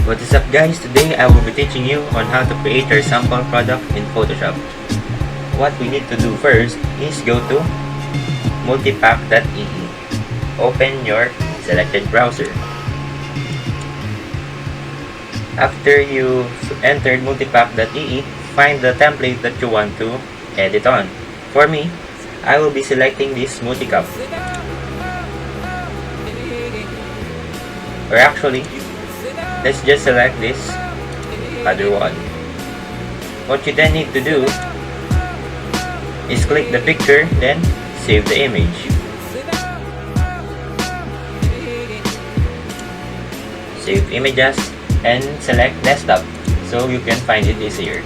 What is up guys, today I will be teaching you on how to create your sample product in Photoshop. What we need to do first is go to multipack.ee. Open your selected browser. After you've entered multipack.ee, find the template that you want to edit on. For me, I will be selecting this multicap. Or actually, let's just select this other one. What you then need to do is click the picture, then save the image. Save images and select desktop so you can find it easier.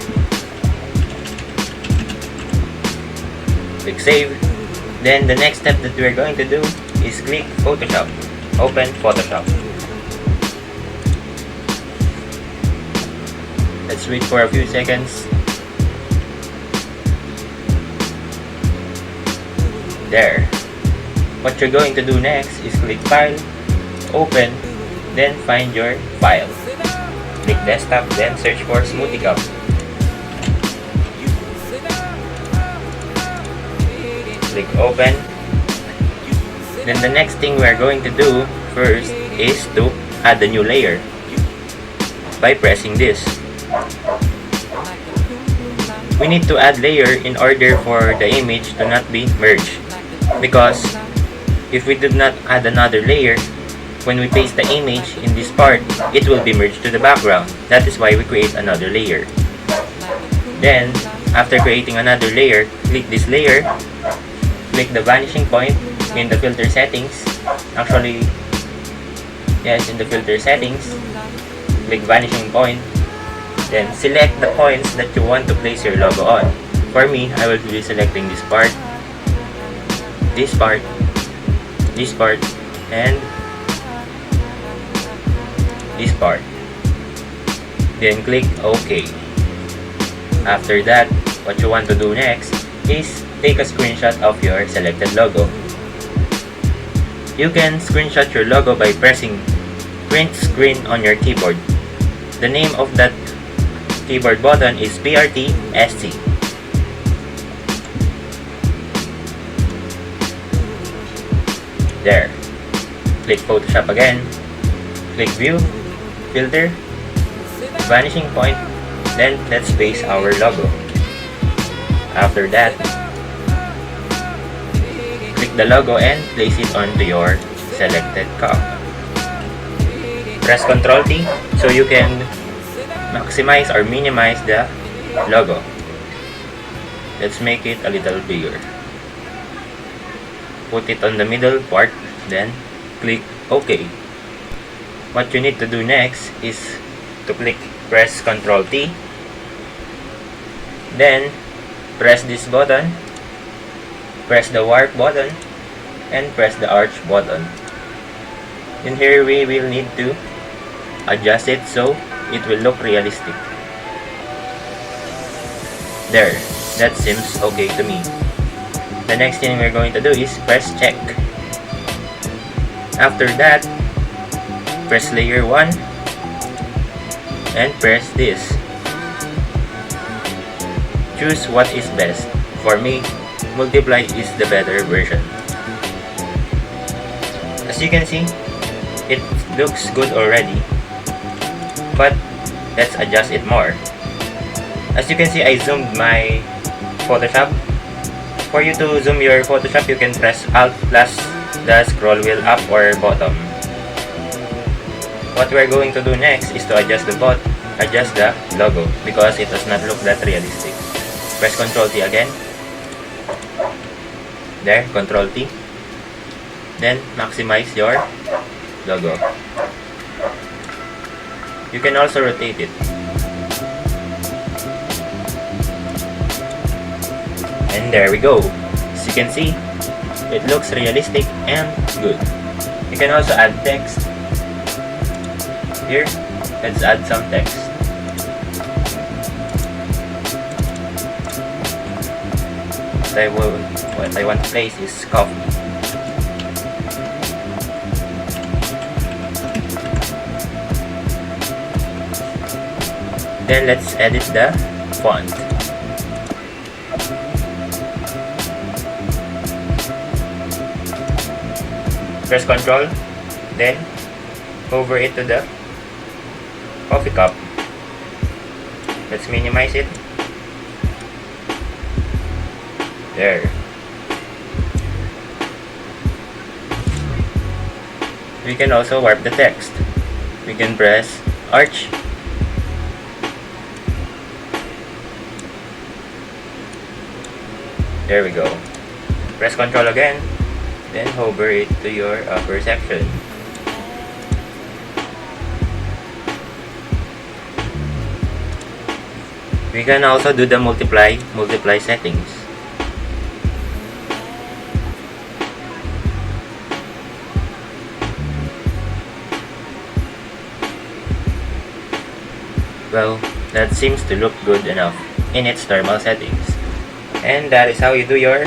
Click save. Then the next step that we're going to do is click Photoshop. Open Photoshop. Let's wait for a few seconds. There. What you're going to do next is click File, Open, then find your file. Click Desktop, then search for SmoothieCup. Click Open. Then the next thing we're going to do first is to add a new layer by pressing this. We need to add layer in order for the image to not be merged, because if we do not add another layer, when we paste the image in this part, it will be merged to the background. That is why we create another layer. Then, after creating another layer, click this layer, click the vanishing point in the filter settings. Actually, yes, in the filter settings, click vanishing point. Then select the points that you want to place your logo on. For me, I will be selecting this part, this part, this part, and this part. Then click OK. After that, what you want to do next is take a screenshot of your selected logo. You can screenshot your logo by pressing print screen on your keyboard. The name of that keyboard button is PRT-SC. There. Click Photoshop again. Click View, Filter, Vanishing Point, then let's paste our logo. After that, click the logo and place it onto your selected cup. Press Ctrl T so you can maximize or minimize the logo. Let's make it a little bigger. Put it on the middle part, then click OK. What you need to do next is to press Ctrl T, then press this button, press the warp button, and press the arch button. In here we will need to adjust it so it will look realistic. There, that seems okay to me. The next thing we're going to do is press check. After that, press layer 1 and press this. Choose what is best. For me, multiply is the better version. As you can see, it looks good already, but let's adjust it more. As you can see, I zoomed my Photoshop. For you to zoom your Photoshop, you can press Alt plus the scroll wheel up or bottom. What we're going to do next is to adjust the logo, because it does not look that realistic. Press Ctrl T again. There, Ctrl T. Then maximize your logo. You can also rotate it. And there we go. As you can see, it looks realistic and good. You can also add text. Here, let's add some text. What I want to place is coffee. Then let's edit the font. Press Ctrl, then hover it to the coffee cup. Let's minimize it. There. We can also warp the text. We can press Arch. There we go. Press Ctrl again, then hover it to your upper section. We can also do the multiply settings. Well, that seems to look good enough in its thermal settings. And that is how you do your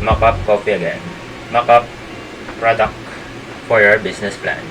mock-up copy again. Mock-up product for your business plan.